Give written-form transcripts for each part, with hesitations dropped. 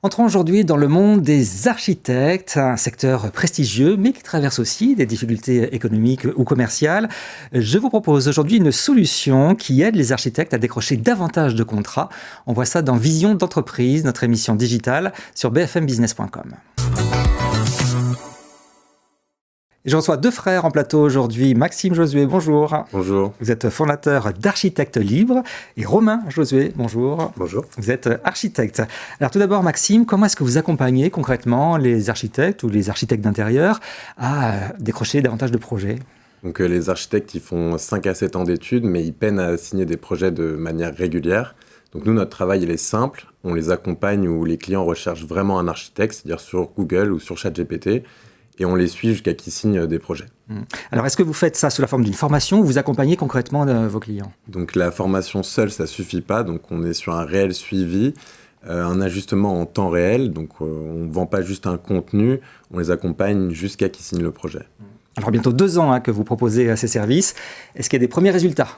Entrons aujourd'hui dans le monde des architectes, un secteur prestigieux mais qui traverse aussi des difficultés économiques ou commerciales. Je vous propose aujourd'hui une solution qui aide les architectes à décrocher davantage de contrats. On voit ça dans Vision d'entreprise, notre émission digitale sur bfmbusiness.com. Je reçois deux frères en plateau aujourd'hui. Maxime Josué, bonjour. Bonjour. Vous êtes fondateur d'Architectes Libres. Et Romain Josué, bonjour. Bonjour. Vous êtes architecte. Alors tout d'abord, Maxime, comment est-ce que vous accompagnez concrètement les architectes ou les architectes d'intérieur à décrocher davantage de projets ? Donc les architectes, ils font 5 à 7 ans d'études, mais ils peinent à signer des projets de manière régulière. Donc nous, notre travail, il est simple. On les accompagne où les clients recherchent vraiment un architecte, c'est-à-dire sur Google ou sur ChatGPT. Et on les suit jusqu'à qu'ils signent des projets. Alors, est-ce que vous faites ça sous la forme d'une formation ou vous accompagnez concrètement vos clients ? Donc, la formation seule, ça ne suffit pas. Donc, on est sur un réel suivi, un ajustement en temps réel. Donc, on ne vend pas juste un contenu, on les accompagne jusqu'à qu'ils signent le projet. Alors, bientôt 2 ans que vous proposez ces services. Est-ce qu'il y a des premiers résultats ?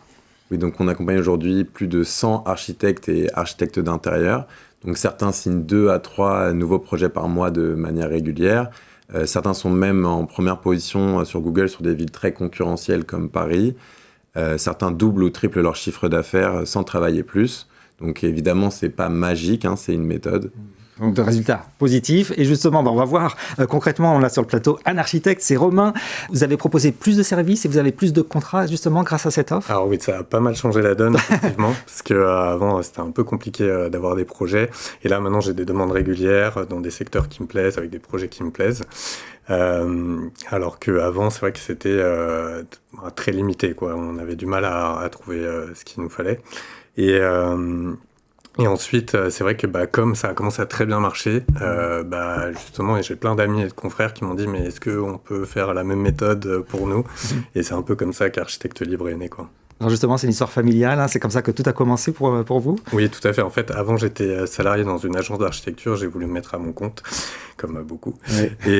Oui, donc on accompagne aujourd'hui plus de 100 architectes et architectes d'intérieur. Donc, certains signent 2 à 3 nouveaux projets par mois de manière régulière. Certains sont même en première position sur Google sur des villes très concurrentielles comme Paris. Certains doublent ou triplent leur chiffre d'affaires sans travailler plus. Donc évidemment, ce n'est pas magique, c'est une méthode. Donc de résultats positifs. Et justement, on va voir concrètement, on a sur le plateau un architecte, c'est Romain. Vous avez proposé plus de services et vous avez plus de contrats justement grâce à cette offre ? Alors oui, ça a pas mal changé la donne, effectivement, parce qu'avant, c'était un peu compliqué d'avoir des projets. Et là, maintenant, j'ai des demandes régulières dans des secteurs qui me plaisent, avec des projets qui me plaisent. Alors qu'avant, c'est vrai que c'était très limité, quoi. On avait du mal à trouver ce qu'il nous fallait. Et ensuite, c'est vrai que comme ça a commencé à très bien marcher, justement, et j'ai plein d'amis et de confrères qui m'ont dit « mais est-ce qu'on peut faire la même méthode pour nous ?» Et c'est un peu comme ça qu'Architectes Libres est né, quoi. Alors justement, c'est une histoire familiale, c'est comme ça que tout a commencé pour vous ? Oui, tout à fait. En fait, avant, j'étais salarié dans une agence d'architecture, j'ai voulu me mettre à mon compte, comme beaucoup. Oui.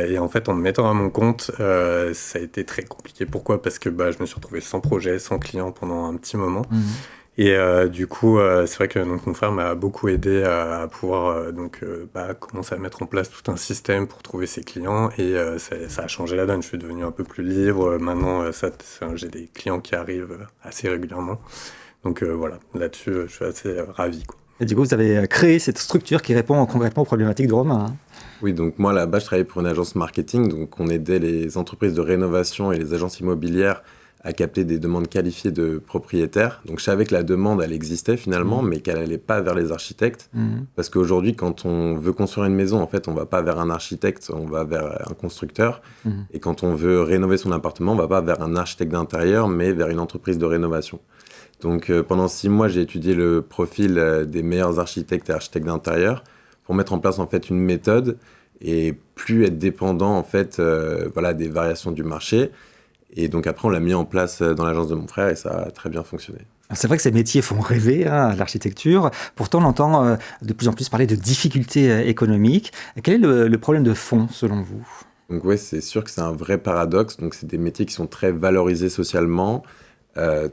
Et en fait, en me mettant à mon compte, ça a été très compliqué. Pourquoi ? Parce que je me suis retrouvé sans projet, sans client pendant un petit moment. Et du coup, c'est vrai que donc, mon frère m'a beaucoup aidé à pouvoir commencer à mettre en place tout un système pour trouver ses clients. Et ça a changé la donne. Je suis devenu un peu plus libre. Maintenant, j'ai des clients qui arrivent assez régulièrement. Donc voilà, là-dessus, je suis assez ravi, quoi. Et du coup, vous avez créé cette structure qui répond concrètement aux problématiques de Romain. Oui, donc moi, là-bas, je travaillais pour une agence marketing. Donc on aidait les entreprises de rénovation et les agences immobilières à capter des demandes qualifiées de propriétaires. Donc je savais que la demande, elle existait finalement, mais qu'elle n'allait pas vers les architectes. Parce qu'aujourd'hui, quand on veut construire une maison, en fait, on ne va pas vers un architecte, on va vers un constructeur. Et quand on veut rénover son appartement, on ne va pas vers un architecte d'intérieur, mais vers une entreprise de rénovation. Donc pendant 6 mois, j'ai étudié le profil des meilleurs architectes et architectes d'intérieur pour mettre en place en fait une méthode et plus être dépendant en fait des variations du marché. Et donc après, on l'a mis en place dans l'agence de mon frère et ça a très bien fonctionné. C'est vrai que ces métiers font rêver, l'architecture. Pourtant, on entend de plus en plus parler de difficultés économiques. Quel est le problème de fond, selon vous ? Donc oui, c'est sûr que c'est un vrai paradoxe. Donc c'est des métiers qui sont très valorisés socialement,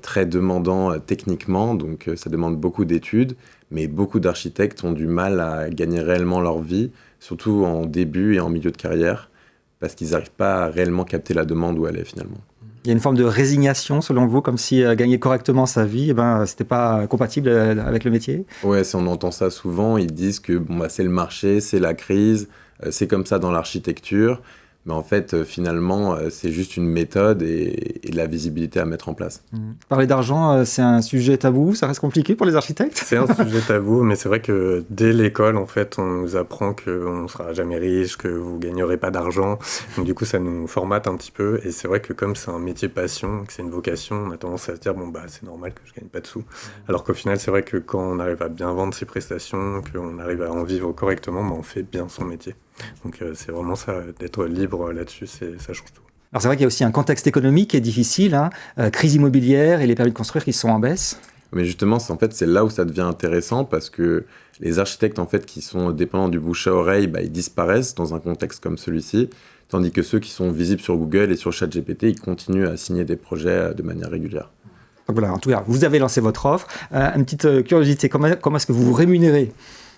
très demandants techniquement. Donc ça demande beaucoup d'études. Mais beaucoup d'architectes ont du mal à gagner réellement leur vie, surtout en début et en milieu de carrière, parce qu'ils n'arrivent pas à réellement capter la demande où elle est finalement. Il y a une forme de résignation selon vous, comme si gagner correctement sa vie, c'était pas compatible avec le métier ? Ouais, on entend ça souvent, ils disent que c'est le marché, c'est la crise, c'est comme ça dans l'architecture, mais en fait finalement c'est juste une méthode et de la visibilité à mettre en place. Parler d'argent, c'est un sujet tabou, ça reste compliqué pour les architectes ? C'est un sujet tabou, mais c'est vrai que dès l'école, en fait, on nous apprend qu'on ne sera jamais riche, que vous ne gagnerez pas d'argent. Donc du coup, ça nous formate un petit peu. Et c'est vrai que comme c'est un métier passion, que c'est une vocation, on a tendance à se dire, c'est normal que je ne gagne pas de sous. Alors qu'au final, c'est vrai que quand on arrive à bien vendre ses prestations, qu'on arrive à en vivre correctement, on fait bien son métier. Donc c'est vraiment ça, d'être libre là-dessus, ça change tout. Alors c'est vrai qu'il y a aussi un contexte économique qui est difficile, crise immobilière et les permis de construire qui sont en baisse. Mais justement, c'est là où ça devient intéressant parce que les architectes en fait, qui sont dépendants du bouche à oreille, ils disparaissent dans un contexte comme celui-ci, tandis que ceux qui sont visibles sur Google et sur ChatGPT, ils continuent à signer des projets de manière régulière. Donc voilà, en tout cas, vous avez lancé votre offre. Une petite curiosité, comment est-ce que vous vous rémunérez ?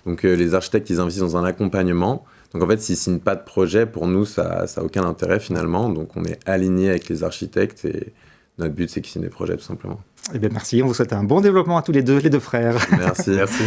Donc les architectes, ils investissent dans un accompagnement. Donc en fait, s'ils ne signent pas de projet, pour nous, ça n'a aucun intérêt finalement. Donc on est aligné avec les architectes et notre but, c'est qu'ils signent des projets tout simplement. Eh bien, merci, on vous souhaite un bon développement à tous les deux frères. Merci. Merci.